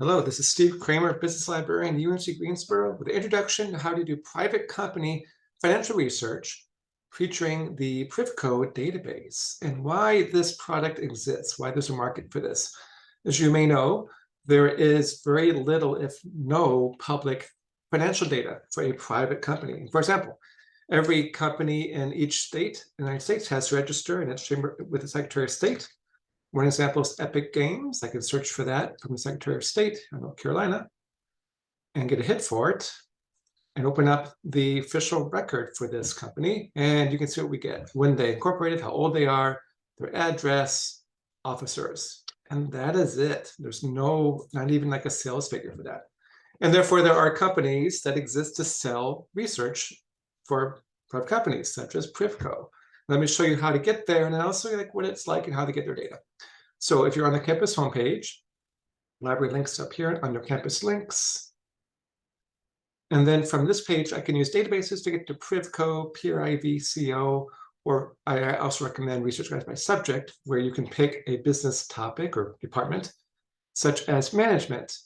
Hello, this is Steve Cramer, Business Librarian at UNC Greensboro, with an introduction to how to do private company financial research featuring the PrivCo database and why this product exists, why there's a market for this. As you may know, there is very little, if no, public financial data for a private company. For example, every company in each state in the United States has to register in its chamber with the Secretary of State. One example is Epic Games. I can search for that from the Secretary of State in North Carolina and get a hit for it and open up the official record for this company. And you can see what we get, when they incorporated, how old they are, their address, officers. And that is it. There's not even like a sales figure for that. And therefore, there are companies that exist to sell research for private companies, such as PrivCo. Let me show you how to get there, and then also like what it's like and how to get their data. So if you're on the campus homepage, library links up here under campus links. And then from this page, I can use databases to get to PrivCo, PrivCo, or I also recommend research guides by subject, where you can pick a business topic or department, such as management,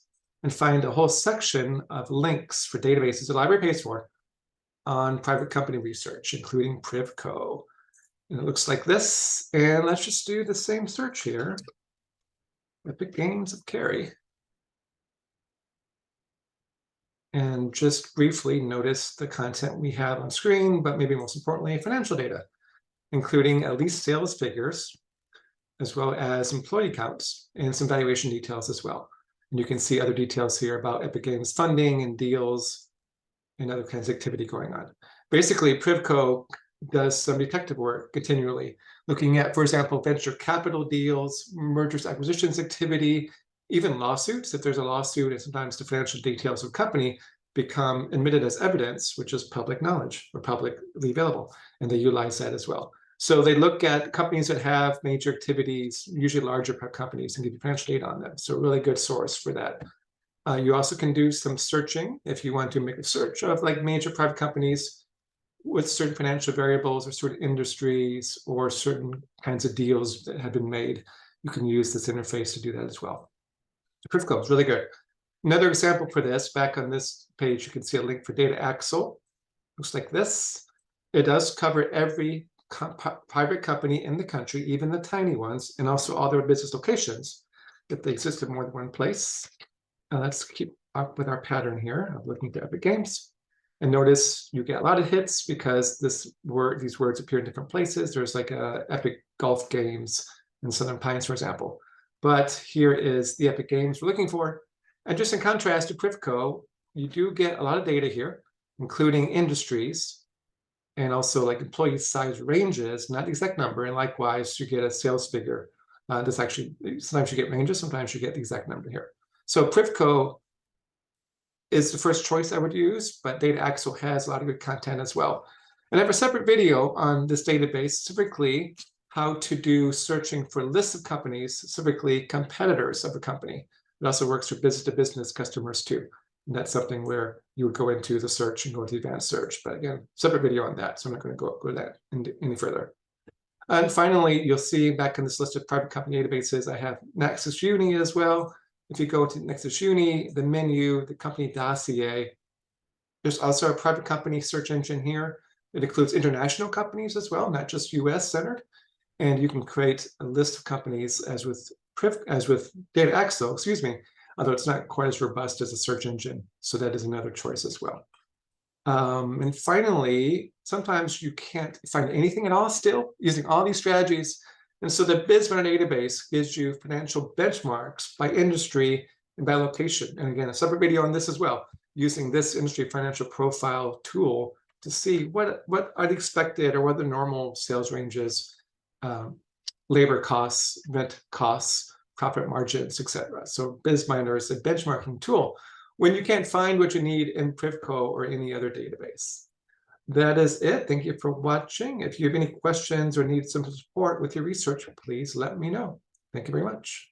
and find a whole section of links for databases the library pays for on private company research, including PrivCo. And it looks like this. And let's just do the same search here. Epic Games of Carry. And just briefly notice the content we have on screen, but maybe most importantly, financial data, including at least sales figures, as well as employee counts and some valuation details as well. And you can see other details here about Epic Games funding and deals and other kinds of activity going on. Basically, PrivCo does some detective work continually, looking at, for example, venture capital deals, mergers, acquisitions activity, even lawsuits. If there's a lawsuit, and sometimes the financial details of a company become admitted as evidence, which is public knowledge or publicly available, and they utilize that as well. So they look at companies that have major activities, usually larger companies, and give you financial data on them. So a really good source for that. You also can do some searching if you want to make a search of like major private companies with certain financial variables or certain industries or certain kinds of deals that have been made. You can use this interface to do that as well. PrivCo is really good. Another example for this, back on this page, you can see a link for Data Axle. Looks like this. It does cover every private company in the country, even the tiny ones, and also all their business locations, if they exist in more than one place. Let's keep up with our pattern here of looking at Epic Games. And notice you get a lot of hits because these words appear in different places. There's like Epic Golf Games in Southern Pines, for example. But here is the Epic Games we're looking for. And just in contrast to PrivCo, you do get a lot of data here, including industries and also like employee size ranges, not the exact number. And likewise, you get a sales figure. This actually, sometimes you get ranges, sometimes you get the exact number here. So PrivCo is the first choice I would use, but Data Axle has a lot of good content as well. And I have a separate video on this database, specifically how to do searching for lists of companies, specifically competitors of a company. It also works for business-to-business customers too. And that's something where you would go into the search and go to advanced search. But again, separate video on that, so I'm not going to go that any further. And finally, you'll see back in this list of private company databases, I have Nexus Uni as well. If you go to Nexus Uni, the menu, the company dossier, there's also a private company search engine here. It includes international companies as well, not just US centered. And you can create a list of companies as with Data Axle, although it's not quite as robust as a search engine. So that is another choice as well. And finally, sometimes you can't find anything at all still using all these strategies. And so the BizMiner database gives you financial benchmarks by industry and by location. And again, a separate video on this as well, using this industry financial profile tool to see what are the expected or what are the normal sales ranges, labor costs, rent costs, profit margins, etc. So BizMiner is a benchmarking tool when you can't find what you need in PrivCo or any other database. That is it. Thank you for watching. If you have any questions or need some support with your research, please let me know. Thank you very much.